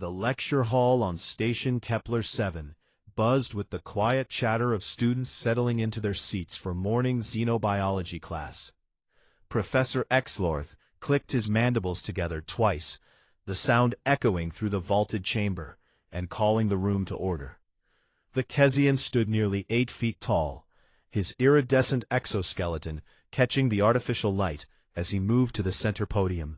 The lecture hall on Station Kepler 7 buzzed with the quiet chatter of students settling into their seats for morning xenobiology class. Professor Exlorth clicked his mandibles together twice, the sound echoing through the vaulted chamber and calling the room to order. The Kesian stood nearly 8 feet tall, his iridescent exoskeleton catching the artificial light as he moved to the center podium.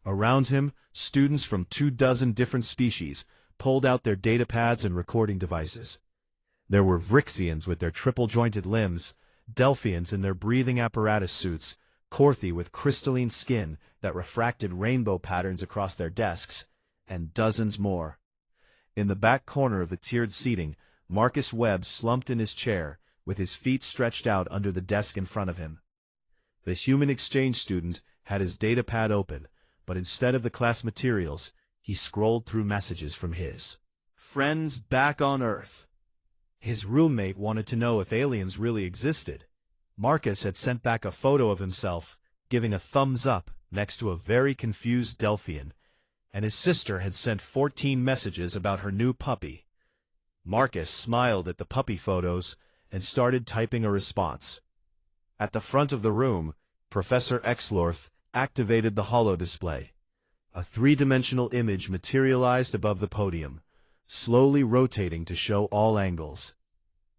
Around him, students from 24 different species pulled out their datapads and recording devices. There were Vrixians with their triple-jointed limbs, Delphians in their breathing apparatus suits, Korthi with crystalline skin that refracted rainbow patterns across their desks, and dozens more. In the back corner of the tiered seating, Marcus Webb slumped in his chair, with his feet stretched out under the desk in front of him. The human exchange student had his datapad open, but instead of the class materials, he scrolled through messages from his friends back on Earth. His roommate wanted to know if aliens really existed. Marcus had sent back a photo of himself, giving a thumbs up next to a very confused Delphian, and his sister had sent 14 messages about her new puppy. Marcus smiled at the puppy photos and started typing a response. At the front of the room, Professor Exlorth activated the holodisplay. A three-dimensional image materialized above the podium, slowly rotating to show all angles.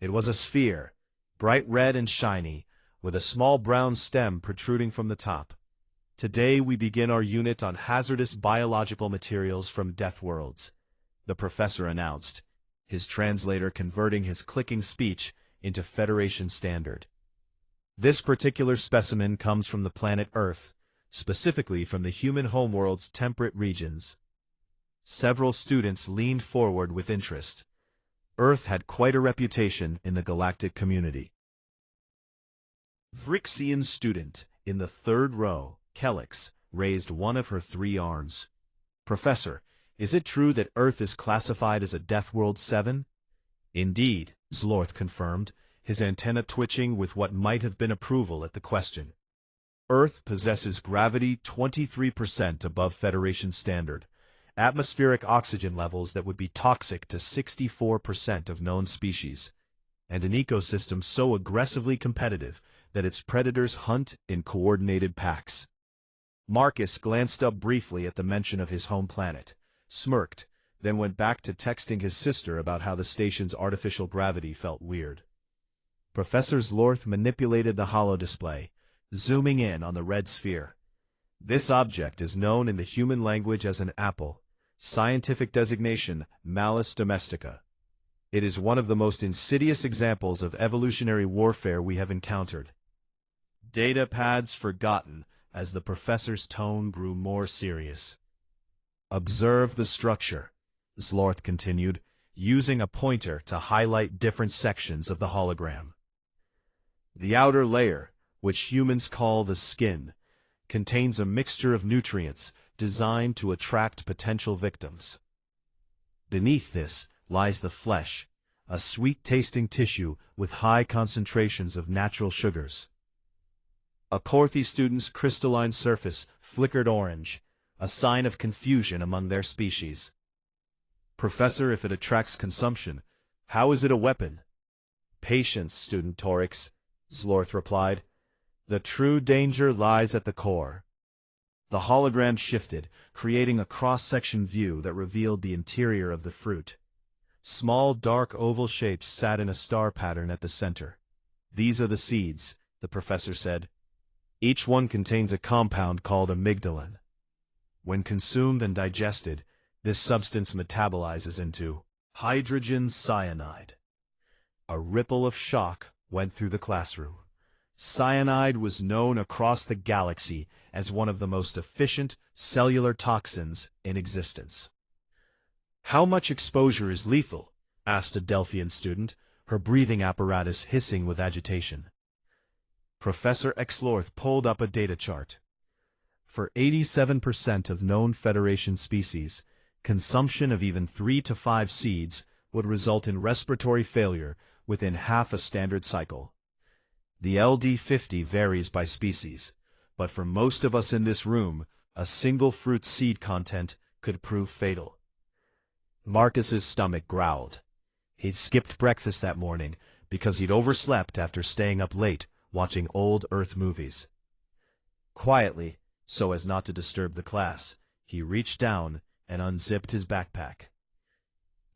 It was a sphere, bright red and shiny, with a small brown stem protruding from the top. Today we begin our unit on hazardous biological materials from death worlds, the professor announced, his translator converting his clicking speech into Federation standard. This particular specimen comes from the planet Earth, specifically from the human homeworld's temperate regions. Several students leaned forward with interest. Earth had quite a reputation in the galactic community. Vrixian student, in the third row, Kelix, raised one of her 3 arms. Professor, is it true that Earth is classified as a Death World 7? Indeed, Zlorth confirmed, his antenna twitching with what might have been approval at the question. Earth possesses gravity 23% above Federation standard, atmospheric oxygen levels that would be toxic to 64% of known species, and an ecosystem so aggressively competitive that its predators hunt in coordinated packs. Marcus glanced up briefly at the mention of his home planet, smirked, then went back to texting his sister about how the station's artificial gravity felt weird. Professor Zlorth manipulated the holodisplay, zooming in on the red sphere. This object is known in the human language as an apple, scientific designation Malus domestica. It is one of the most insidious examples of evolutionary warfare we have encountered. Data pads forgotten as the professor's tone grew more serious. Observe the structure, Zlorth continued, using a pointer to highlight different sections of the hologram. The outer layer, which humans call the skin, contains a mixture of nutrients designed to attract potential victims. Beneath this lies the flesh, a sweet-tasting tissue with high concentrations of natural sugars. A Korthi student's crystalline surface flickered orange, a sign of confusion among their species. Professor, if it attracts consumption, how is it a weapon? Patience, student Torix, Zlorth replied. The true danger lies at the core. The hologram shifted, creating a cross-section view that revealed the interior of the fruit. Small dark oval shapes sat in a star pattern at the center. These are the seeds, the professor said. Each one contains a compound called amygdalin. When consumed and digested, this substance metabolizes into hydrogen cyanide. A ripple of shock went through the classroom. Cyanide was known across the galaxy as one of the most efficient cellular toxins in existence. How much exposure is lethal? Asked a Delphian student, her breathing apparatus hissing with agitation. Professor Exlorth pulled up a data chart. For 87% of known Federation species, consumption of even 3 to 5 seeds would result in respiratory failure within half a standard cycle. The LD50 varies by species, but for most of us in this room, a single fruit seed content could prove fatal. Marcus's stomach growled. He'd skipped breakfast that morning because he'd overslept after staying up late watching old Earth movies. Quietly, so as not to disturb the class, he reached down and unzipped his backpack.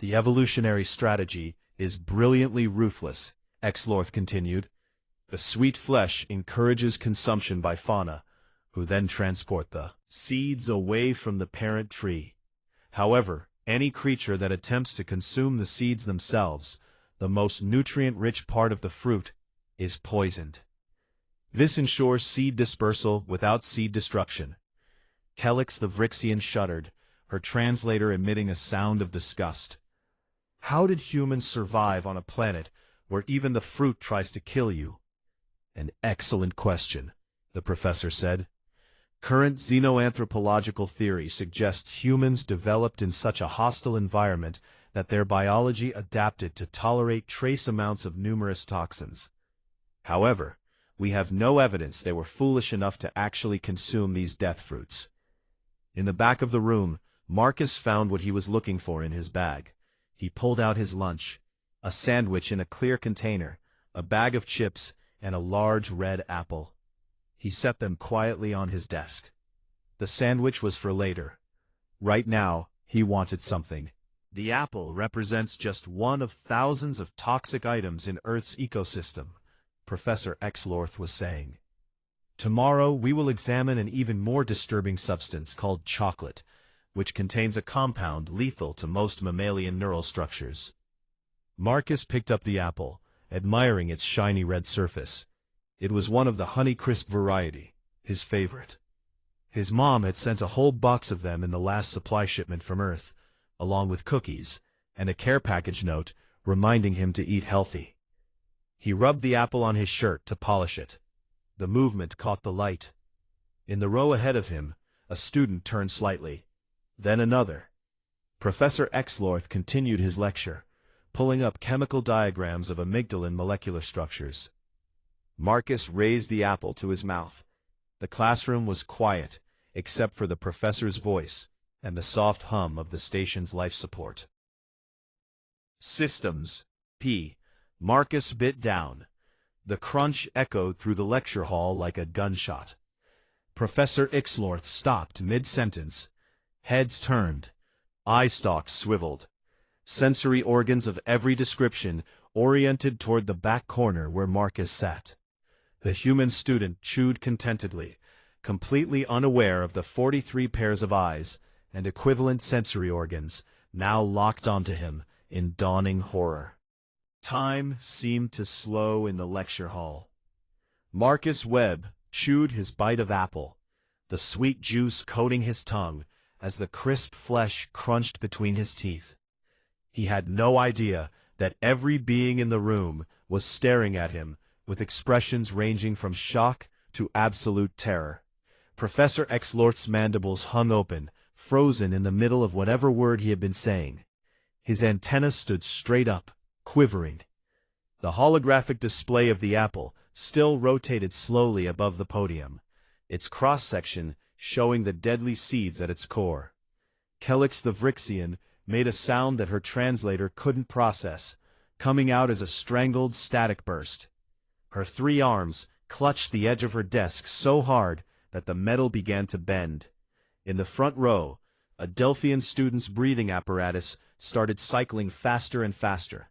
The evolutionary strategy is brilliantly ruthless, Exlorth continued. The sweet flesh encourages consumption by fauna, who then transport the seeds away from the parent tree. However, any creature that attempts to consume the seeds themselves, the most nutrient-rich part of the fruit, is poisoned. This ensures seed dispersal without seed destruction. Kelix the Vryxian shuddered, her translator emitting a sound of disgust. How did humans survive on a planet where even the fruit tries to kill you? An excellent question, the professor said. Current xenoanthropological theory suggests humans developed in such a hostile environment that their biology adapted to tolerate trace amounts of numerous toxins. However, we have no evidence they were foolish enough to actually consume these death fruits. In the back of the room, Marcus found what he was looking for in his bag. He pulled out his lunch, a sandwich in a clear container, a bag of chips, and a large red apple. He set them quietly on his desk. The sandwich was for later. Right now, he wanted something. The apple represents just one of thousands of toxic items in Earth's ecosystem, Professor Exlorth was saying. Tomorrow we will examine an even more disturbing substance called chocolate, which contains a compound lethal to most mammalian neural structures. Marcus picked up the apple, admiring its shiny red surface. It was one of the Honeycrisp variety, his favorite. His mom had sent a whole box of them in the last supply shipment from Earth, along with cookies, and a care package note reminding him to eat healthy. He rubbed the apple on his shirt to polish it. The movement caught the light. In the row ahead of him, a student turned slightly, then another. Professor Exlorth continued his lecture, pulling up chemical diagrams of amygdalin molecular structures. Marcus raised the apple to his mouth. The classroom was quiet, except for the professor's voice and the soft hum of the station's life support. Systems. P. Marcus bit down. The crunch echoed through the lecture hall like a gunshot. Professor Exlorth stopped mid-sentence. Heads turned. Eye stalks swiveled. Sensory organs of every description oriented toward the back corner where Marcus sat. The human student chewed contentedly, completely unaware of the 43 pairs of eyes and equivalent sensory organs now locked onto him in dawning horror. Time seemed to slow in the lecture hall. Marcus Webb chewed his bite of apple, the sweet juice coating his tongue as the crisp flesh crunched between his teeth. He had no idea that every being in the room was staring at him with expressions ranging from shock to absolute terror. Professor Exlorth's mandibles hung open, frozen in the middle of whatever word he had been saying. His antennas stood straight up, quivering. The holographic display of the apple still rotated slowly above the podium, its cross-section showing the deadly seeds at its core. Kelix the Vryxian made a sound that her translator couldn't process, coming out as a strangled static burst. Her 3 arms clutched the edge of her desk so hard that the metal began to bend. In the front row, a Delphian student's breathing apparatus started cycling faster and faster,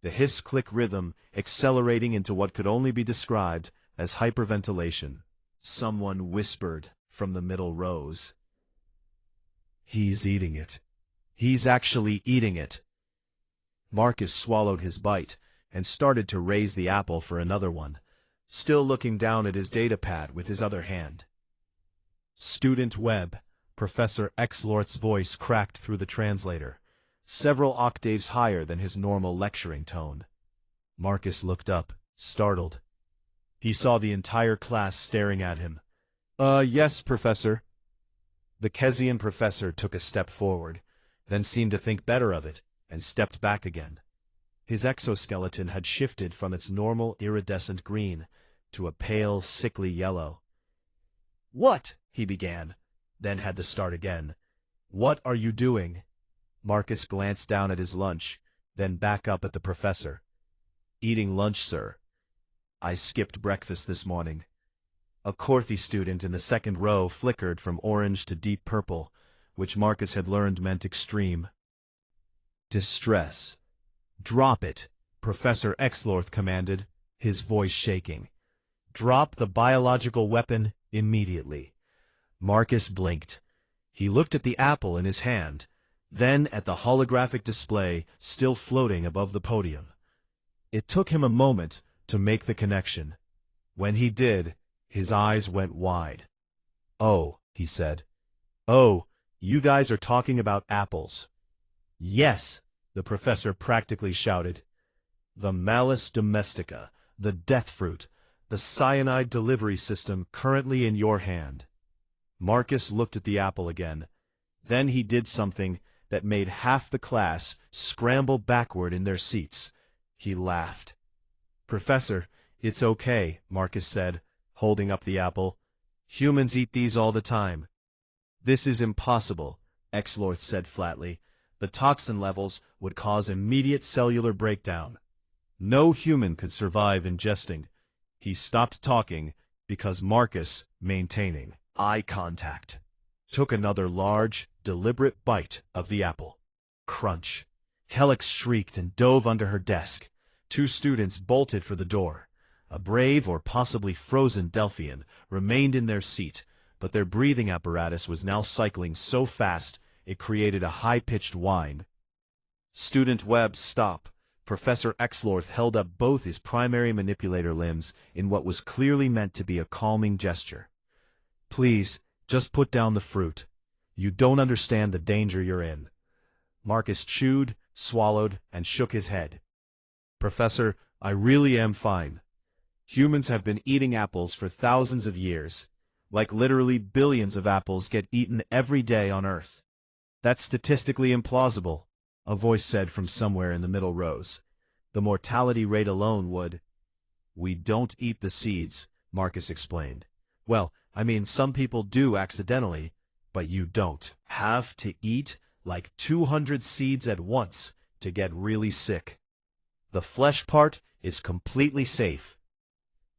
the hiss-click rhythm accelerating into what could only be described as hyperventilation. Someone whispered from the middle rows. "He's eating it. He's actually eating it." Marcus swallowed his bite and started to raise the apple for another one, still looking down at his datapad with his other hand. "Student Webb," Professor Exlorth's voice cracked through the translator, several octaves higher than his normal lecturing tone. Marcus looked up, startled. He saw the entire class staring at him. Yes, Professor." The Kezian professor took a step forward, then seemed to think better of it, and stepped back again. His exoskeleton had shifted from its normal iridescent green to a pale, sickly yellow. "What?" he began, then had to start again. "What are you doing?" Marcus glanced down at his lunch, then back up at the professor. Eating lunch, sir. I skipped breakfast this morning. A Corthy student in the second row flickered from orange to deep purple, which Marcus had learned meant extreme distress. Drop it, Professor Exlorth commanded, his voice shaking. Drop the biological weapon immediately. Marcus blinked. He looked at the apple in his hand, then at the holographic display still floating above the podium. It took him a moment to make the connection. When he did, his eyes went wide. "Oh," he said. "Oh, you guys are talking about apples." "Yes," the professor practically shouted. "The Malus domestica, the death fruit, the cyanide delivery system currently in your hand." Marcus looked at the apple again. Then he did something that made half the class scramble backward in their seats. He laughed. "Professor, it's okay," Marcus said, holding up the apple. "Humans eat these all the time." "This is impossible," Exlorth said flatly. "The toxin levels would cause immediate cellular breakdown. No human could survive ingesting." He stopped talking because Marcus, maintaining eye contact, took another large, deliberate bite of the apple. Crunch. Helix shrieked and dove under her desk. Two students bolted for the door. A brave or possibly frozen Delphian remained in their seat, but their breathing apparatus was now cycling so fast it created a high-pitched whine. Student Webb, stop. Professor Exlorth held up both his primary manipulator limbs in what was clearly meant to be a calming gesture. "Please, just put down the fruit. You don't understand the danger you're in." Marcus chewed, swallowed, and shook his head. "Professor, I really am fine. Humans have been eating apples for thousands of years. Like literally billions of apples get eaten every day on Earth." "That's statistically implausible," a voice said from somewhere in the middle rows. "The mortality rate alone would—" "We don't eat the seeds," Marcus explained. "Well, I mean, some people do accidentally, but you don't have to eat like 200 seeds at once to get really sick. The flesh part is completely safe."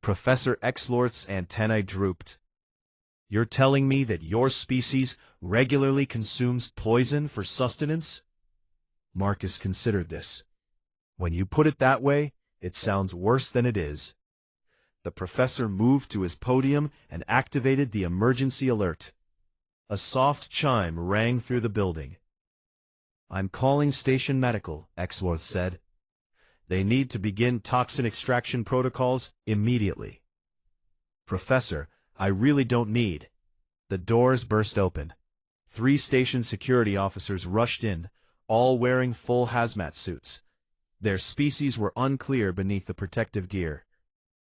Professor Exlorth's antennae drooped. "You're telling me that your species regularly consumes poison for sustenance?" Marcus considered this. "When you put it that way, it sounds worse than it is." The professor moved to his podium and activated the emergency alert. A soft chime rang through the building. "I'm calling Station Medical," Exlorth said. "They need to begin toxin extraction protocols immediately." "Professor, I really don't need—" The doors burst open. 3 station security officers rushed in, all wearing full hazmat suits. Their species were unclear beneath the protective gear.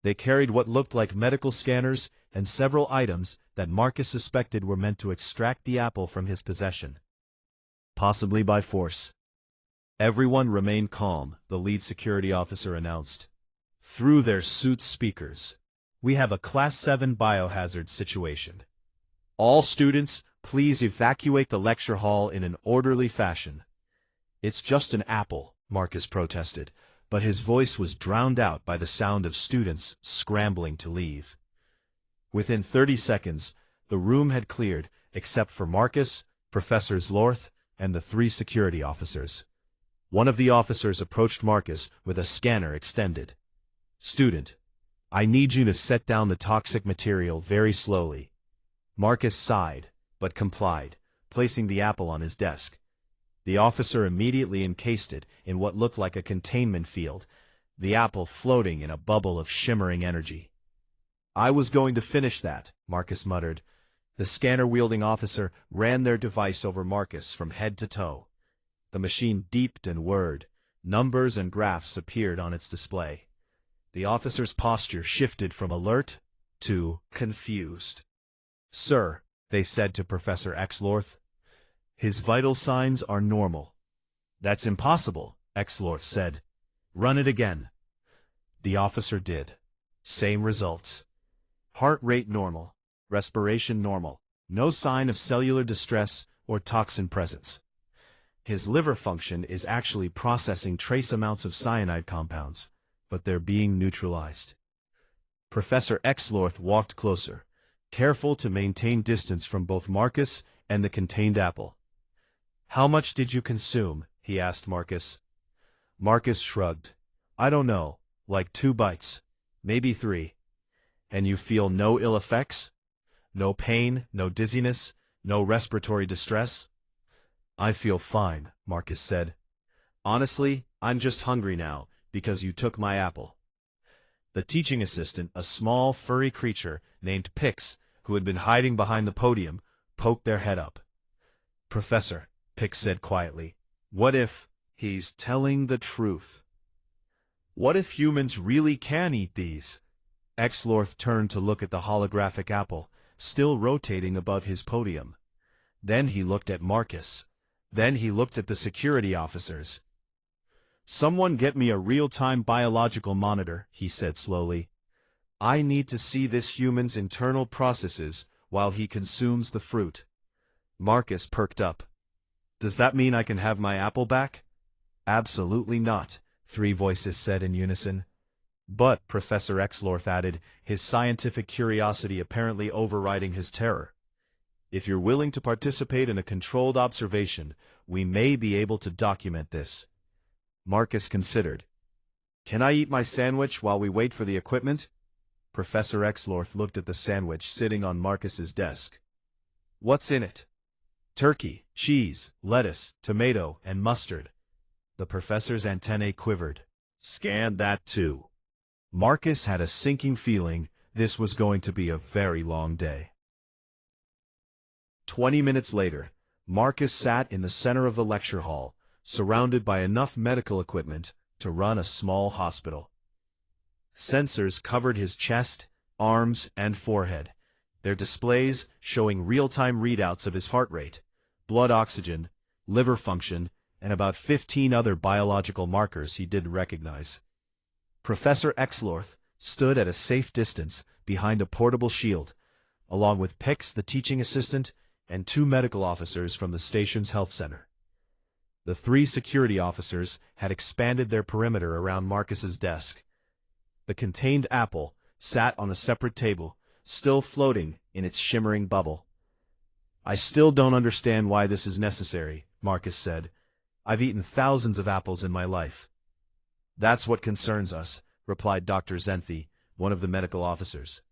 They carried what looked like medical scanners and several items that Marcus suspected were meant to extract the apple from his possession. Possibly by force. "Everyone remain calm," the lead security officer announced. Through their suit's speakers, "We have a Class 7 biohazard situation. All students, please evacuate the lecture hall in an orderly fashion." "It's just an apple," Marcus protested, but his voice was drowned out by the sound of students scrambling to leave. Within 30 seconds, the room had cleared, except for Marcus, Professor Exlorth, and the 3 security officers. One of the officers approached Marcus with a scanner extended. "Student, I need you to set down the toxic material very slowly." Marcus sighed, but complied, placing the apple on his desk. The officer immediately encased it in what looked like a containment field, the apple floating in a bubble of shimmering energy. "I was going to finish that," Marcus muttered. The scanner-wielding officer ran their device over Marcus from head to toe. The machine beeped and whirred. Numbers and graphs appeared on its display. The officer's posture shifted from alert to confused. "Sir," they said to Professor Exlorth, "his vital signs are normal." "That's impossible," Exlorth said. "Run it again." The officer did. Same results. Heart rate normal. Respiration normal. No sign of cellular distress or toxin presence. His liver function is actually processing trace amounts of cyanide compounds, but they're being neutralized. Professor Exlorth walked closer, careful to maintain distance from both Marcus and the contained apple. "How much did you consume?" he asked Marcus. Marcus shrugged. "I don't know, like 2 bites, maybe 3. "And you feel no ill effects? No pain, no dizziness, no respiratory distress?" "I feel fine," Marcus said. "Honestly, I'm just hungry now, because you took my apple." The teaching assistant, a small, furry creature named Pix, who had been hiding behind the podium, poked their head up. "Professor," Pix said quietly, "what if he's telling the truth? What if humans really can eat these?" Exlorth turned to look at the holographic apple, still rotating above his podium. Then he looked at Marcus. Then he looked at the security officers. "Someone get me a real-time biological monitor," he said slowly. "I need to see this human's internal processes while he consumes the fruit." Marcus perked up. "Does that mean I can have my apple back?" "Absolutely not," 3 voices said in unison. "But," Professor Exlorth added, his scientific curiosity apparently overriding his terror, "if you're willing to participate in a controlled observation, we may be able to document this." Marcus considered. "Can I eat my sandwich while we wait for the equipment?" Professor Exlorth looked at the sandwich sitting on Marcus's desk. "What's in it?" "Turkey, cheese, lettuce, tomato, and mustard." The professor's antennae quivered. "Scan that too." Marcus had a sinking feeling this was going to be a very long day. 20 minutes later, Marcus sat in the center of the lecture hall, surrounded by enough medical equipment to run a small hospital. Sensors covered his chest, arms, and forehead, their displays showing real-time readouts of his heart rate, blood oxygen, liver function, and about 15 other biological markers he didn't recognize. Professor Exlorth stood at a safe distance behind a portable shield, along with Pix, the teaching assistant, and 2 medical officers from the station's health center. The 3 security officers had expanded their perimeter around Marcus's desk. The contained apple sat on a separate table, still floating in its shimmering bubble. "I still don't understand why this is necessary," Marcus said. "I've eaten thousands of apples in my life." "That's what concerns us," replied Dr. Zenthi, one of the medical officers.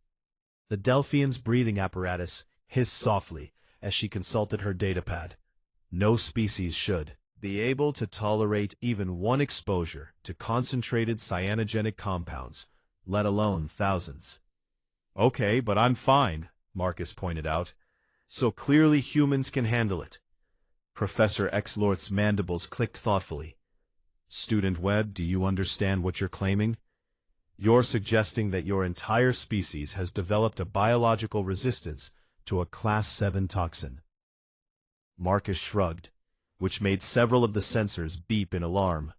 The Delphian's breathing apparatus hissed softly as she consulted her datapad. "No species should be able to tolerate even 1 exposure to concentrated cyanogenic compounds, let alone thousands." "Okay, but I'm fine," Marcus pointed out. "So clearly humans can handle it." Professor Exlorth's mandibles clicked thoughtfully. "Student Webb, do you understand what you're claiming? You're suggesting that your entire species has developed a biological resistance to a Class 7 toxin." Marcus shrugged, which made several of the sensors beep in alarm.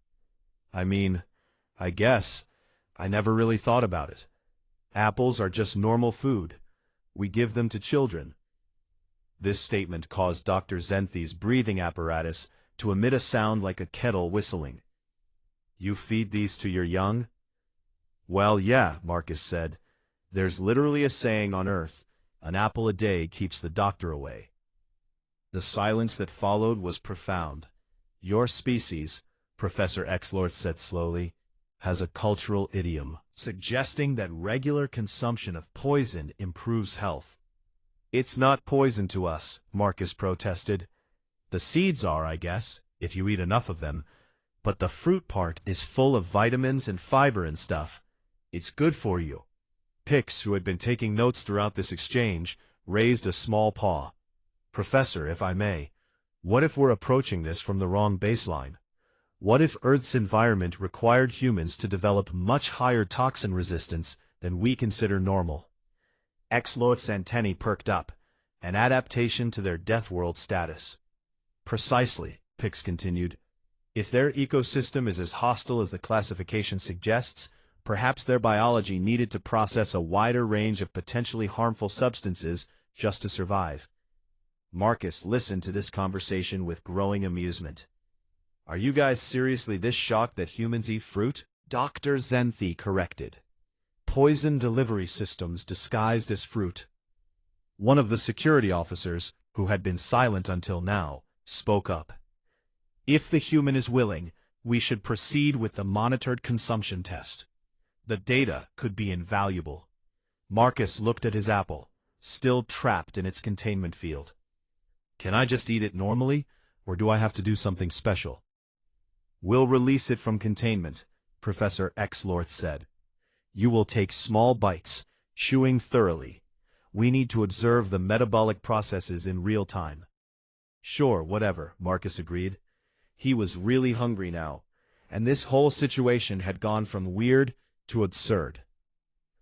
I guess. I never really thought about it. Apples are just normal food. We give them to children." This statement caused Dr. Zenthi's breathing apparatus to emit a sound like a kettle whistling. "You feed these to your young?" "Well, yeah," Marcus said. "There's literally a saying on Earth, 'An apple a day keeps the doctor away.'" The silence that followed was profound. "Your species," Professor Exlorth said slowly, "has a cultural idiom, suggesting that regular consumption of poison improves health." "It's not poison to us," Marcus protested. "The seeds are, I guess, if you eat enough of them, but the fruit part is full of vitamins and fiber and stuff. It's good for you." Pix, who had been taking notes throughout this exchange, raised a small paw. "Professor, if I may, what if we're approaching this from the wrong baseline? What if Earth's environment required humans to develop much higher toxin resistance than we consider normal?" Exlorth's antennae perked up, an adaptation to their death world status. "Precisely," Pix continued. "If their ecosystem is as hostile as the classification suggests, perhaps their biology needed to process a wider range of potentially harmful substances just to survive." Marcus listened to this conversation with growing amusement. Are you guys seriously this shocked that humans eat fruit? Dr. Zenthi corrected. Poison delivery systems disguised as fruit. One of the security officers, who had been silent until now, spoke up. If the human is willing, we should proceed with the monitored consumption test. The data could be invaluable. Marcus looked at his apple, still trapped in its containment field. Can I just eat it normally, or do I have to do something special? We'll release it from containment, Professor Exlorth said. You will take small bites, chewing thoroughly. We need to observe the metabolic processes in real time. Sure, whatever, Marcus agreed. He was really hungry now, and this whole situation had gone from weird to absurd.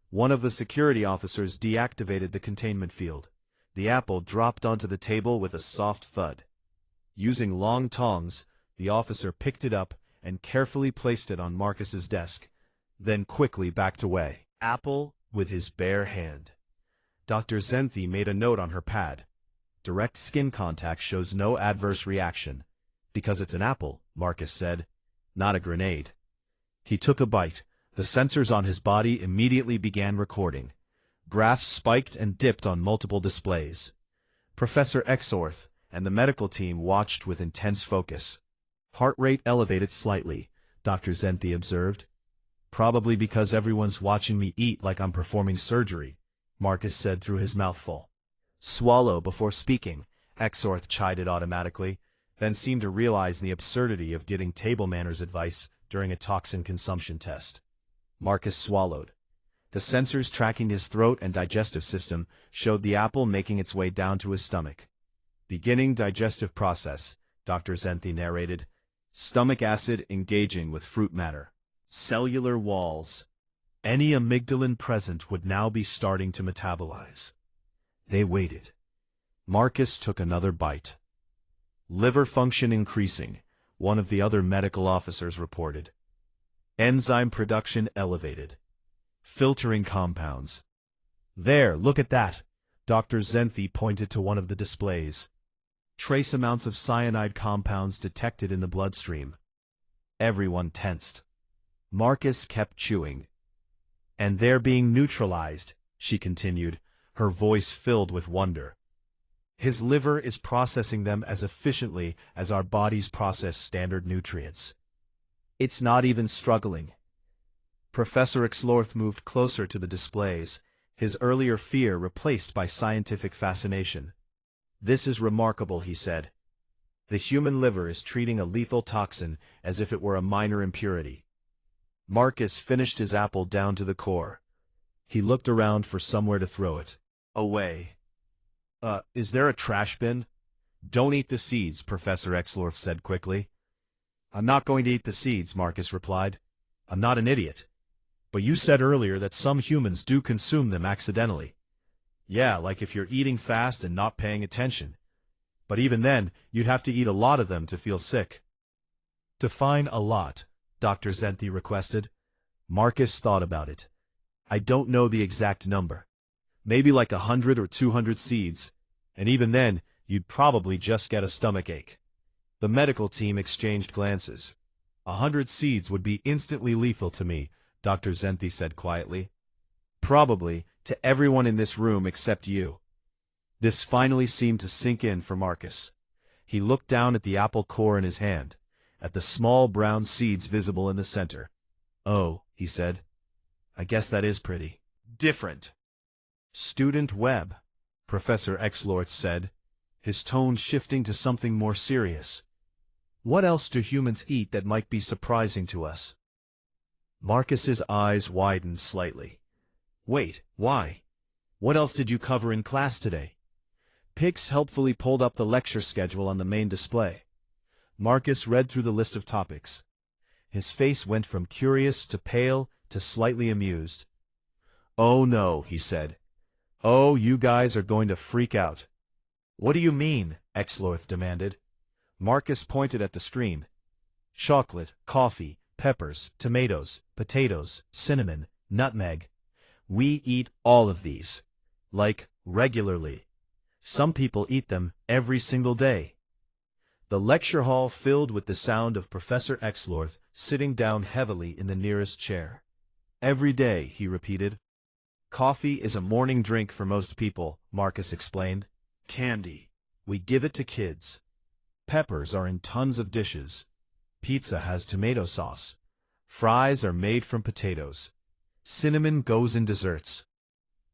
One of the security officers deactivated the containment field. The apple dropped onto the table with a soft thud. Using long tongs, the officer picked it up and carefully placed it on Marcus's desk, then quickly backed away. Apple with his bare hand. Dr. Zenthi made a note on her pad. Direct skin contact shows no adverse reaction. Because it's an apple, Marcus said, not a grenade. He took a bite. The sensors on his body immediately began recording. Graphs spiked and dipped on multiple displays. Professor Exorth and the medical team watched with intense focus. Heart rate elevated slightly, Dr. Zenthi observed. Probably because everyone's watching me eat like I'm performing surgery, Marcus said through his mouthful. Swallow before speaking, Exorth chided automatically, then seemed to realize the absurdity of getting table manners advice during a toxin consumption test. Marcus swallowed. The sensors tracking his throat and digestive system showed the apple making its way down to his stomach. Beginning digestive process, Dr. Zenthi narrated. Stomach acid engaging with fruit matter. Cellular walls. Any amygdalin present would now be starting to metabolize. They waited. Marcus took another bite. Liver function increasing, one of the other medical officers reported. Enzyme production elevated. Filtering compounds. There, look at that. Dr. Zenthi pointed to one of the displays. Trace amounts of cyanide compounds detected in the bloodstream. Everyone tensed. Marcus kept chewing. And they're being neutralized, she continued, her voice filled with wonder. His liver is processing them as efficiently as our bodies process standard nutrients. It's not even struggling. Professor Exlorth moved closer to the displays, his earlier fear replaced by scientific fascination. This is remarkable, he said. The human liver is treating a lethal toxin as if it were a minor impurity. Marcus finished his apple down to the core. He looked around for somewhere to throw it. Away. Is there a trash bin? Don't eat the seeds, Professor Exlorth said quickly. I'm not going to eat the seeds, Marcus replied. I'm not an idiot. But you said earlier that some humans do consume them accidentally. Yeah, like if you're eating fast and not paying attention. But even then, you'd have to eat a lot of them to feel sick. Define a lot, Dr. Zenthi requested. Marcus thought about it. I don't know the exact number. Maybe like 100 or 200 seeds, and even then, you'd probably just get a stomachache. The medical team exchanged glances. 100 seeds would be instantly lethal to me, Dr. Zenthi said quietly. Probably to everyone in this room except you. This finally seemed to sink in for Marcus. He looked down at the apple core in his hand, at the small brown seeds visible in the center. Oh, he said. I guess that is pretty different. Student Webb, Professor Exlorth said, his tone shifting to something more serious. What else do humans eat that might be surprising to us? Marcus's eyes widened slightly. Wait, why? What else did you cover in class today? Pix helpfully pulled up the lecture schedule on the main display. Marcus read through the list of topics. His face went from curious to pale to slightly amused. Oh no, he said. Oh, you guys are going to freak out. What do you mean? Exlorth demanded. Marcus pointed at the screen. Chocolate, coffee, peppers, tomatoes, potatoes, cinnamon, nutmeg. We eat all of these. Like, regularly. Some people eat them every single day. The lecture hall filled with the sound of Professor Exlorth sitting down heavily in the nearest chair. Every day, he repeated. Coffee is a morning drink for most people, Marcus explained. Candy. We give it to kids. Peppers are in tons of dishes. Pizza has tomato sauce. Fries are made from potatoes. Cinnamon goes in desserts.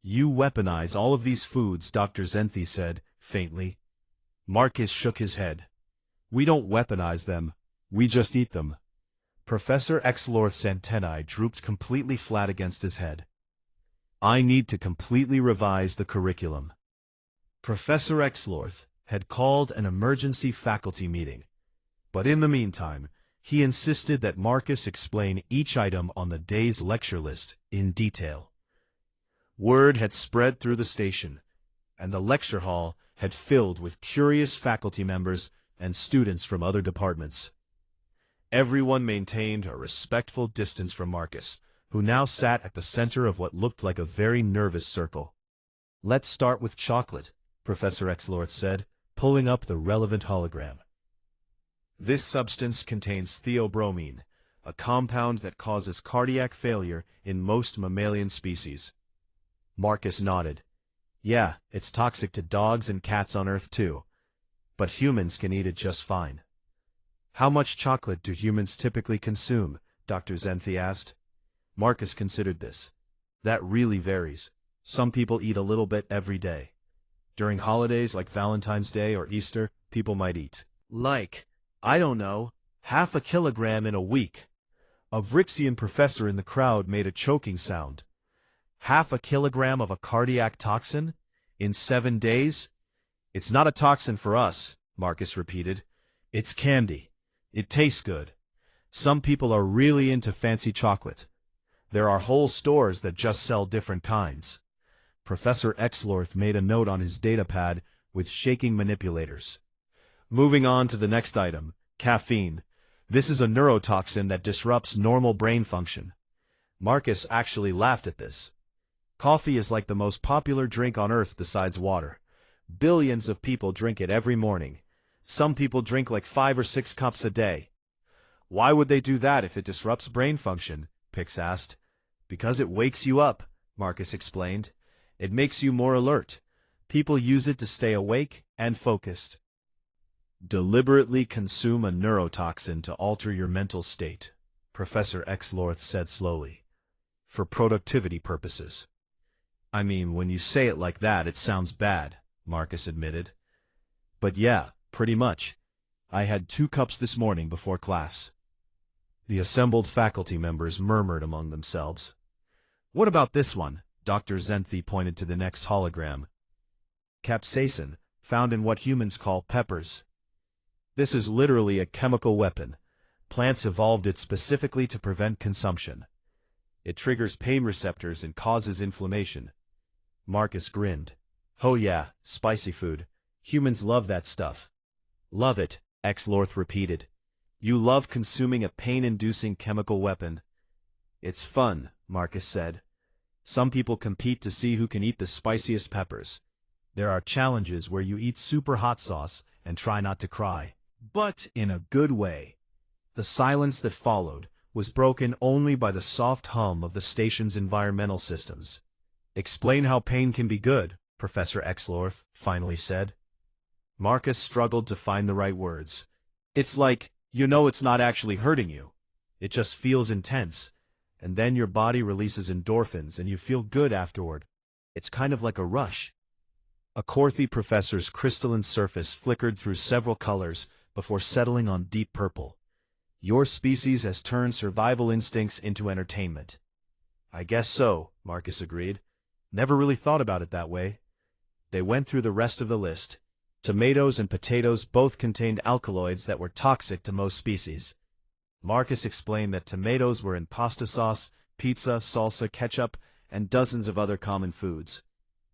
You weaponize all of these foods, Dr. Zenthi said, faintly. Marcus shook his head. We don't weaponize them. We just eat them. Professor Exlorth's antennae drooped completely flat against his head. I need to completely revise the curriculum. Professor Exlorth had called an emergency faculty meeting, but in the meantime, he insisted that Marcus explain each item on the day's lecture list in detail. Word had spread through the station, and the lecture hall had filled with curious faculty members and students from other departments. Everyone maintained a respectful distance from Marcus, who now sat at the center of what looked like a very nervous circle. Let's start with chocolate, Professor Exlorth said, pulling up the relevant hologram. This substance contains theobromine, a compound that causes cardiac failure in most mammalian species. Marcus nodded. Yeah, it's toxic to dogs and cats on Earth too, but humans can eat it just fine. How much chocolate do humans typically consume? Dr. Zenthi asked. Marcus considered this. That really varies. Some people eat a little bit every day. During holidays like Valentine's Day or Easter, people might eat, I don't know, half a kilogram in a week. A Vrixian professor in the crowd made a choking sound. Half a kilogram of a cardiac toxin? In 7 days? It's not a toxin for us, Marcus repeated. It's candy. It tastes good. Some people are really into fancy chocolate. There are whole stores that just sell different kinds. Professor Exlorth made a note on his datapad with shaking manipulators. Moving on to the next item, caffeine. This is a neurotoxin that disrupts normal brain function. Marcus actually laughed at this. Coffee is like the most popular drink on Earth besides water. Billions of people drink it every morning. Some people drink like 5 or 6 cups a day. Why would they do that if it disrupts brain function? Pix asked. Because it wakes you up, Marcus explained. It makes you more alert. People use it to stay awake and focused. Deliberately consume a neurotoxin to alter your mental state, Professor Exlorth said slowly. For productivity purposes. I mean, when you say it like that, it sounds bad, Marcus admitted. But yeah, pretty much. I had 2 cups this morning before class. The assembled faculty members murmured among themselves. What about this one? Dr. Zenthi pointed to the next hologram. Capsaicin, found in what humans call peppers. This is literally a chemical weapon. Plants evolved it specifically to prevent consumption. It triggers pain receptors and causes inflammation. Marcus grinned. Oh yeah, spicy food. Humans love that stuff. Love it, Exlorth repeated. You love consuming a pain-inducing chemical weapon. It's fun, Marcus said. Some people compete to see who can eat the spiciest peppers. There are challenges where you eat super hot sauce and try not to cry. But in a good way. The silence that followed was broken only by the soft hum of the station's environmental systems. Explain how pain can be good, Professor Exlorth finally said. Marcus struggled to find the right words. It's like, it's not actually hurting you. It just feels intense, and then your body releases endorphins and you feel good afterward. It's kind of like a rush. A Korthi professor's crystalline surface flickered through several colors before settling on deep purple. Your species has turned survival instincts into entertainment. I guess so, Marcus agreed. Never really thought about it that way. They went through the rest of the list. Tomatoes and potatoes both contained alkaloids that were toxic to most species. Marcus explained that tomatoes were in pasta sauce, pizza, salsa, ketchup, and dozens of other common foods.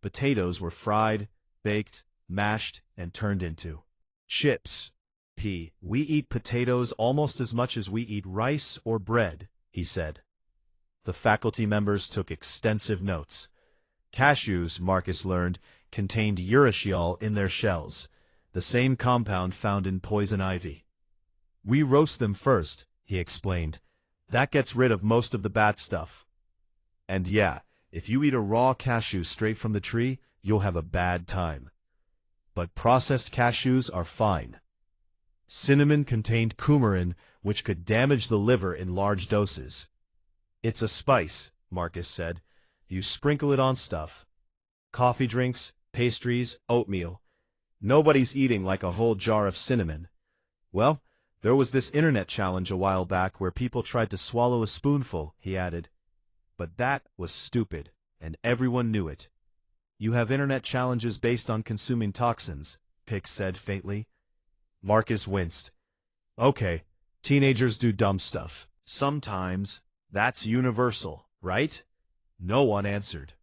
Potatoes were fried, baked, mashed, and turned into chips. We eat potatoes almost as much as we eat rice or bread, he said. The faculty members took extensive notes. Cashews, Marcus learned, contained urushiol in their shells. the same compound found in poison ivy. We roast them first, he explained. That gets rid of most of the bad stuff. And yeah, if you eat a raw cashew straight from the tree, you'll have a bad time. But processed cashews are fine. Cinnamon contained coumarin, which could damage the liver in large doses. It's a spice, Marcus said. You sprinkle it on stuff. Coffee drinks, pastries, oatmeal. Nobody's eating like a whole jar of cinnamon. Well, there was this internet challenge a while back where people tried to swallow a spoonful, he added. But that was stupid, and everyone knew it. You have internet challenges based on consuming toxins, Pix said faintly. Marcus winced. Okay, teenagers do dumb stuff. Sometimes. That's universal, right? No one answered.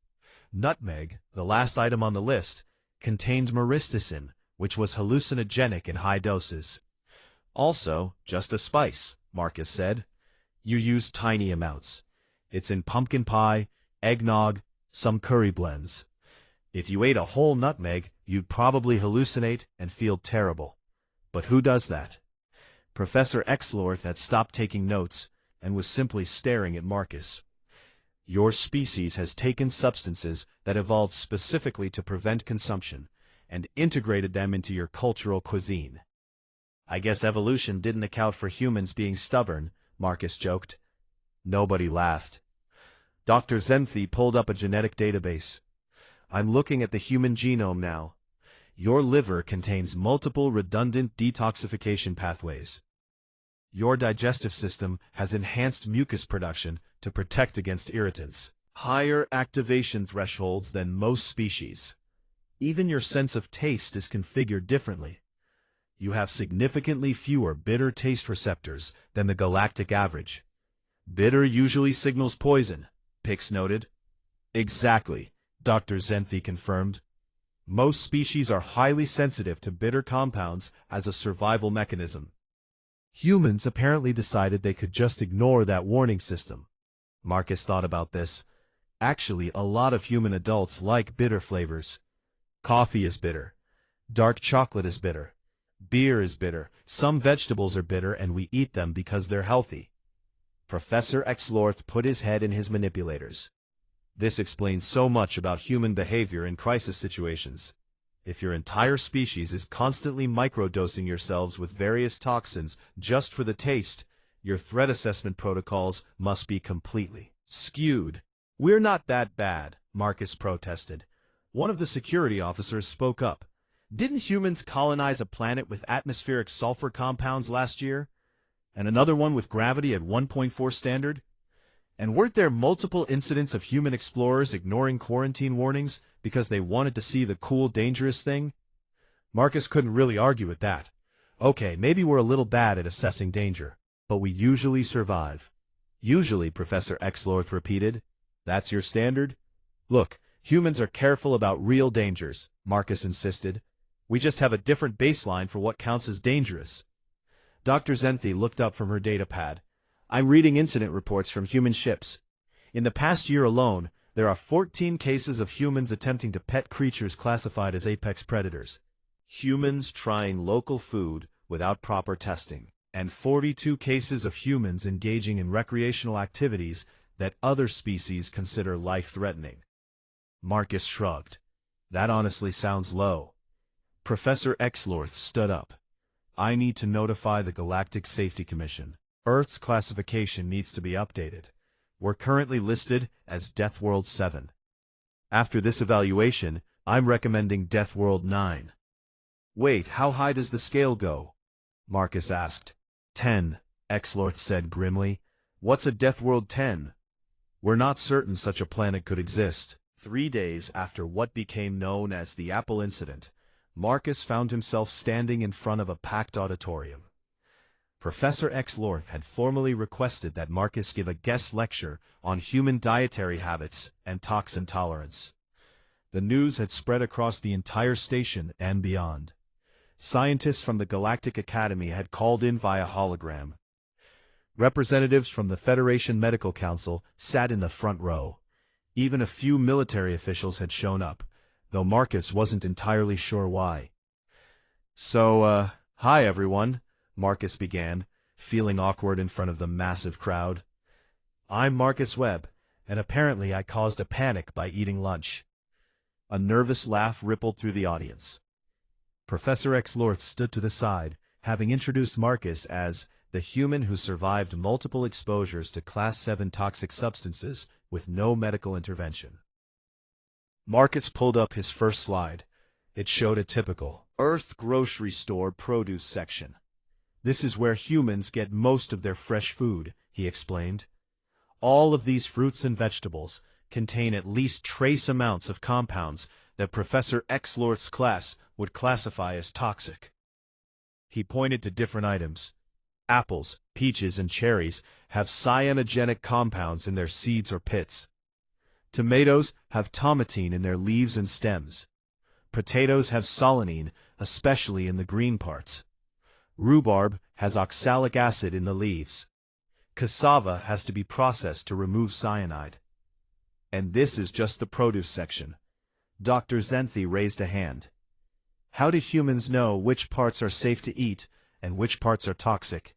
Nutmeg, the last item on the list, contained myristicin, which was hallucinogenic in high doses. Also, just a spice, Marcus said. You use tiny amounts. It's in pumpkin pie, eggnog, some curry blends. If you ate a whole nutmeg, you'd probably hallucinate and feel terrible. But who does that? Professor Exlorth had stopped taking notes and was simply staring at Marcus. Your species has taken substances that evolved specifically to prevent consumption and integrated them into your cultural cuisine. I guess evolution didn't account for humans being stubborn, Marcus joked. Nobody laughed. Dr. Zenthi pulled up a genetic database. I'm looking at the human genome now. Your liver contains multiple redundant detoxification pathways. Your digestive system has enhanced mucus production to protect against irritants, higher activation thresholds than most species. Even your sense of taste is configured differently. You have significantly fewer bitter taste receptors than the galactic average. Bitter usually signals poison, Pix noted. Exactly, Dr. Zenthi confirmed. Most species are highly sensitive to bitter compounds as a survival mechanism. Humans apparently decided they could just ignore that warning system. Marcus thought about this. Actually, a lot of human adults like bitter flavors. Coffee is bitter. Dark chocolate is bitter. Beer is bitter. Some vegetables are bitter and we eat them because they're healthy. Professor Exlorth put his head in his manipulators. This explains so much about human behavior in crisis situations. If your entire species is constantly microdosing yourselves with various toxins just for the taste, your threat assessment protocols must be completely skewed. We're not that bad, Marcus protested. One of the security officers spoke up. Didn't humans colonize a planet with atmospheric sulfur compounds last year? And another one with gravity at 1.4 standard? And weren't there multiple incidents of human explorers ignoring quarantine warnings because they wanted to see the cool, dangerous thing? Marcus couldn't really argue with that. Okay, maybe we're a little bad at assessing danger, but we usually survive. Usually, Professor Exlorth repeated. That's your standard? Look, humans are careful about real dangers, Marcus insisted. We just have a different baseline for what counts as dangerous. Dr. Zenthi looked up from her datapad. I'm reading incident reports from human ships. In the past year alone, there are 14 cases of humans attempting to pet creatures classified as apex predators. Humans trying local food without proper testing. And 42 cases of humans engaging in recreational activities that other species consider life-threatening. Marcus shrugged. That honestly sounds low. Professor Exlorth stood up. I need to notify the Galactic Safety Commission. Earth's classification needs to be updated. We're currently listed as Death World 7. After this evaluation, I'm recommending Death World 9. Wait, how high does the scale go? Marcus asked. 10, Exlorth said grimly. What's a Death World 10? We're not certain such a planet could exist. 3 days after what became known as the Apple Incident, Marcus found himself standing in front of a packed auditorium. Professor Exlorth had formally requested that Marcus give a guest lecture on human dietary habits and toxin tolerance. The news had spread across the entire station and beyond. Scientists from the Galactic Academy had called in via hologram. Representatives from the Federation Medical Council sat in the front row. Even a few military officials had shown up, though Marcus wasn't entirely sure why. Hi everyone, Marcus began, feeling awkward in front of the massive crowd. I'm Marcus Webb, and apparently I caused a panic by eating lunch. A nervous laugh rippled through the audience. Professor Exlorth stood to the side, having introduced Marcus as the human who survived multiple exposures to Class 7 toxic substances with no medical intervention. Marcus pulled up his first slide. It showed a typical Earth grocery store produce section. This is where humans get most of their fresh food, he explained. All of these fruits and vegetables contain at least trace amounts of compounds that Professor Exlorth's class would classify as toxic. He pointed to different items. Apples, peaches, and cherries have cyanogenic compounds in their seeds or pits. Tomatoes have tomatine in their leaves and stems. Potatoes have solanine, especially in the green parts. Rhubarb has oxalic acid in the leaves. Cassava has to be processed to remove cyanide. And this is just the produce section. Dr. Zenthi raised a hand. How do humans know which parts are safe to eat and which parts are toxic?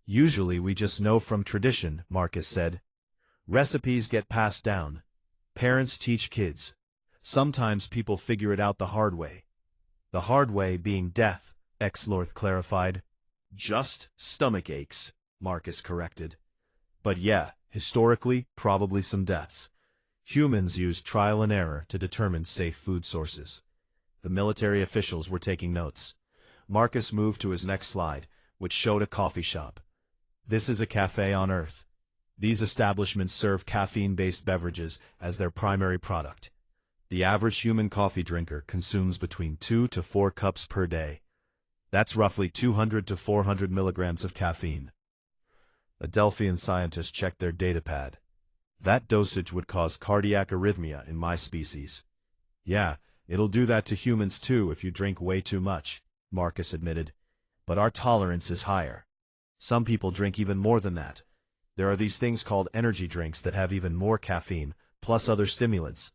Usually we just know from tradition, Marcus said. Recipes get passed down. Parents teach kids. Sometimes people figure it out the hard way. The hard way being death, Exlorth clarified. Just stomach aches, Marcus corrected. But yeah, historically, probably some deaths. Humans use trial and error to determine safe food sources. The military officials were taking notes. Marcus moved to his next slide, which showed a coffee shop. This is a cafe on Earth. These establishments serve caffeine-based beverages as their primary product. The average human coffee drinker consumes between 2 to 4 cups per day. That's roughly 200 to 400 milligrams of caffeine. A Delphian scientist checked their datapad. That dosage would cause cardiac arrhythmia in my species. Yeah, it'll do that to humans too if you drink way too much, Marcus admitted. But our tolerance is higher. Some people drink even more than that. There are these things called energy drinks that have even more caffeine, plus other stimulants.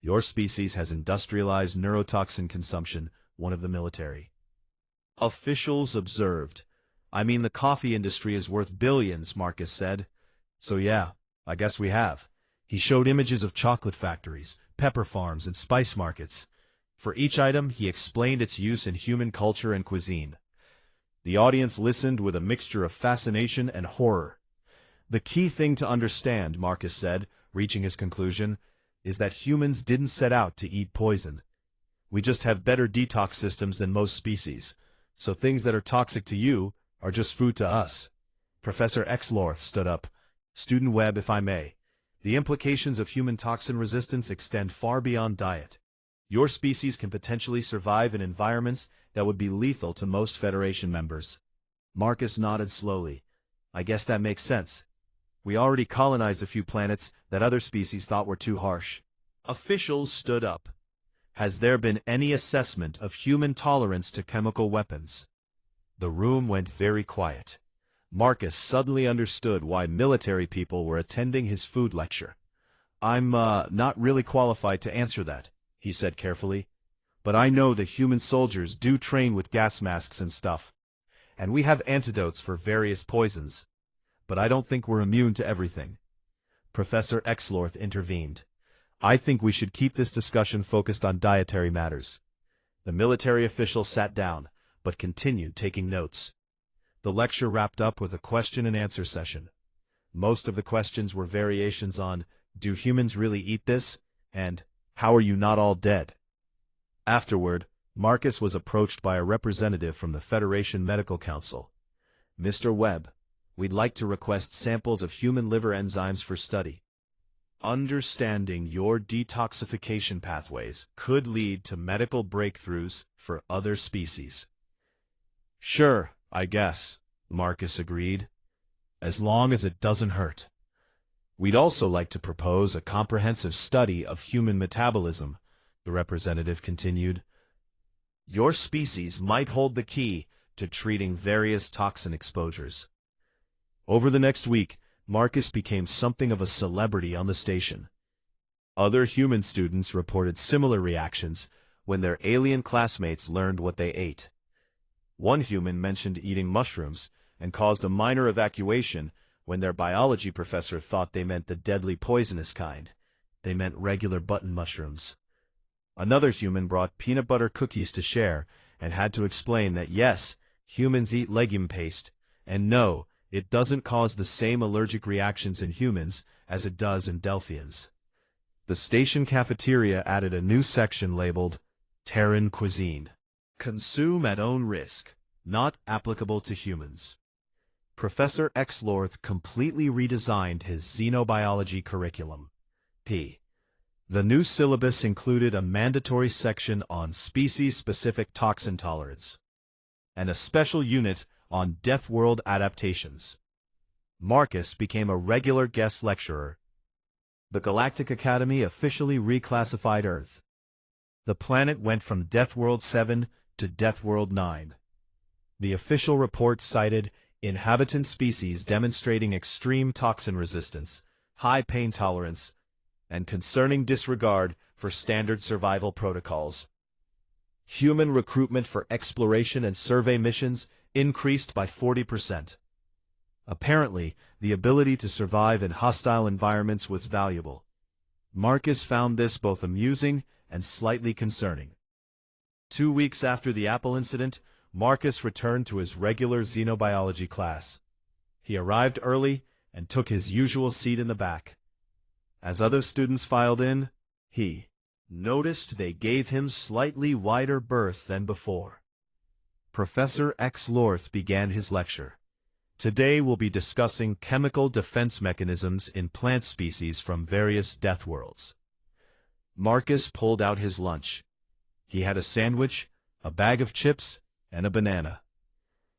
Your species has industrialized neurotoxin consumption, one of the military officials observed. I mean, the coffee industry is worth billions, Marcus said. So yeah, I guess we have. He showed images of chocolate factories, pepper farms, and spice markets. For each item, he explained its use in human culture and cuisine. The audience listened with a mixture of fascination and horror. The key thing to understand, Marcus said, reaching his conclusion, is that humans didn't set out to eat poison. We just have better detox systems than most species, so things that are toxic to you are just food to us. Professor Exlorth stood up. Student Webb, if I may. The implications of human toxin resistance extend far beyond diet. Your species can potentially survive in environments that would be lethal to most Federation members. Marcus nodded slowly. I guess that makes sense. We already colonized a few planets that other species thought were too harsh. Officials stood up. Has there been any assessment of human tolerance to chemical weapons? The room went very quiet. Marcus suddenly understood why military people were attending his food lecture. I'm not really qualified to answer that, he said carefully. But I know that human soldiers do train with gas masks and stuff. And we have antidotes for various poisons. But I don't think we're immune to everything. Professor Exlorth intervened. I think we should keep this discussion focused on dietary matters. The military official sat down, but continued taking notes. The lecture wrapped up with a question and answer session. Most of the questions were variations on, do humans really eat this? And, how are you not all dead? Afterward, Marcus was approached by a representative from the Federation Medical Council. Mr. Webb, we'd like to request samples of human liver enzymes for study. Understanding your detoxification pathways could lead to medical breakthroughs for other species. Sure, I guess, Marcus agreed. As long as it doesn't hurt. We'd also like to propose a comprehensive study of human metabolism, the representative continued. Your species might hold the key to treating various toxin exposures. Over the next week, Marcus became something of a celebrity on the station. Other human students reported similar reactions when their alien classmates learned what they ate. One human mentioned eating mushrooms and caused a minor evacuation when their biology professor thought they meant the deadly poisonous kind. They meant regular button mushrooms. Another human brought peanut butter cookies to share and had to explain that yes, humans eat legume paste, and no, it doesn't cause the same allergic reactions in humans as it does in Delphians. The station cafeteria added a new section labeled Terran Cuisine. Consume at own risk, not applicable to humans. Professor Exlorth completely redesigned his xenobiology curriculum. The new syllabus included a mandatory section on species-specific toxin tolerance and a special unit on Death World adaptations. Marcus became a regular guest lecturer. The Galactic Academy officially reclassified Earth. The planet went from Death World 7 to Death World 9. The official report cited inhabitant species demonstrating extreme toxin resistance, high pain tolerance, and concerning disregard for standard survival protocols. Human recruitment for exploration and survey missions increased by 40%. Apparently, the ability to survive in hostile environments was valuable. Marcus found this both amusing and slightly concerning. 2 weeks after the Apple incident, Marcus returned to his regular xenobiology class. He arrived early and took his usual seat in the back. As other students filed in, he noticed they gave him slightly wider berth than before. Professor Exlorth began his lecture. Today we'll be discussing chemical defense mechanisms in plant species from various death worlds. Marcus pulled out his lunch. He had a sandwich, a bag of chips, and a banana.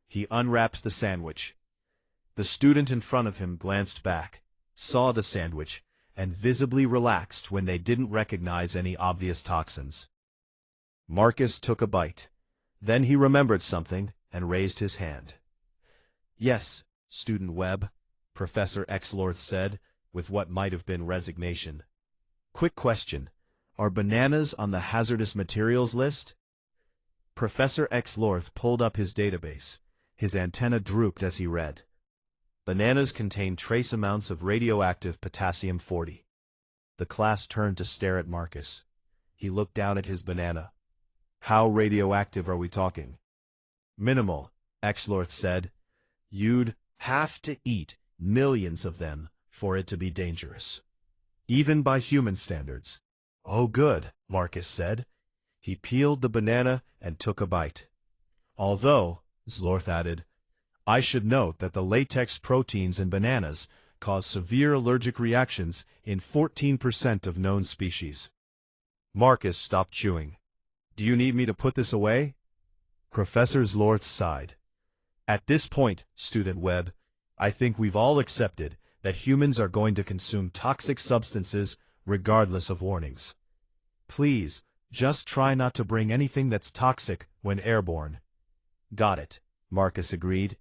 He unwrapped the sandwich. The student in front of him glanced back, saw the sandwich, and visibly relaxed when they didn't recognize any obvious toxins. Marcus took a bite. Then he remembered something and raised his hand. "Yes, Student Webb," Professor Exlorth said, with what might have been resignation. "Quick question. Are bananas on the hazardous materials list?" Professor Exlorth pulled up his database. His antenna drooped as he read. Bananas contain trace amounts of radioactive potassium-40. The class turned to stare at Marcus. He looked down at his banana. "How radioactive are we talking?" "Minimal," Exlorth said. "You'd have to eat millions of them for it to be dangerous, even by human standards." "Oh good," Marcus said. He peeled the banana and took a bite. "Although," Exlorth added, "I should note that the latex proteins in bananas cause severe allergic reactions in 14% of known species." Marcus stopped chewing. "Do you need me to put this away?" Professor Exlorth sighed. "At this point, Student Webb, I think we've all accepted that humans are going to consume toxic substances regardless of warnings. Please, just try not to bring anything that's toxic when airborne." "Got it," Marcus agreed.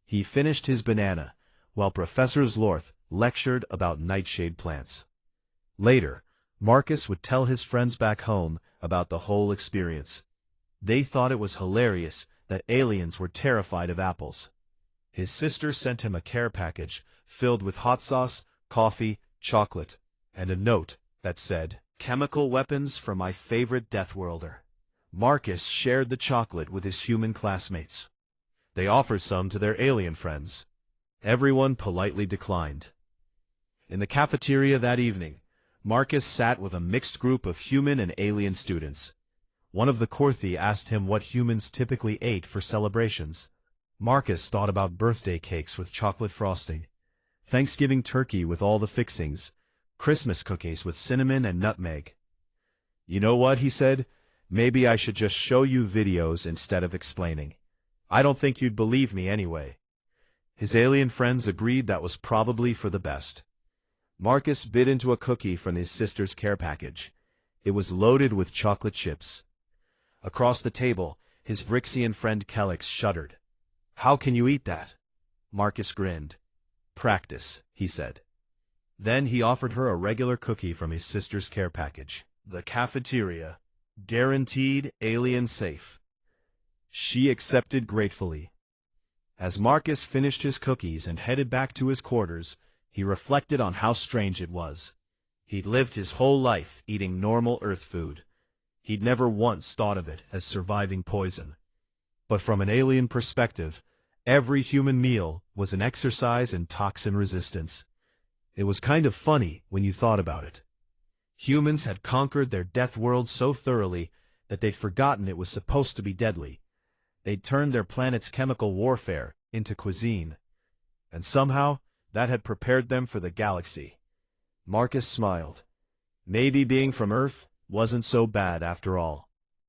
He finished his banana, while Professor Exlorth lectured about nightshade plants. Later, Marcus would tell his friends back home about the whole experience. They thought it was hilarious that aliens were terrified of apples. His sister sent him a care package filled with hot sauce, coffee, chocolate, and a note that said, "Chemical weapons for my favorite death worlder." Marcus shared the chocolate with his human classmates. They offered some to their alien friends. Everyone politely declined. In the cafeteria that evening, Marcus sat with a mixed group of human and alien students. One of the Korthi asked him what humans typically ate for celebrations. Marcus thought about birthday cakes with chocolate frosting, Thanksgiving turkey with all the fixings, Christmas cookies with cinnamon and nutmeg. "You know what," he said, "maybe I should just show you videos instead of explaining. I don't think you'd believe me anyway." His alien friends agreed that was probably for the best. Marcus bit into a cookie from his sister's care package. It was loaded with chocolate chips. Across the table, his Vrixian friend Kelix shuddered. "How can you eat that?" Marcus grinned. "Practice," he said. Then he offered her a regular cookie from his sister's care package. The cafeteria. Guaranteed alien safe. She accepted gratefully. As Marcus finished his cookies and headed back to his quarters, he reflected on how strange it was. He'd lived his whole life eating normal Earth food. He'd never once thought of it as surviving poison. But from an alien perspective, every human meal was an exercise in toxin resistance. It was kind of funny when you thought about it. Humans had conquered their death world so thoroughly that they'd forgotten it was supposed to be deadly. They'd turned their planet's chemical warfare into cuisine. And somehow, that had prepared them for the galaxy. Marcus smiled. Maybe being from Earth wasn't so bad after all.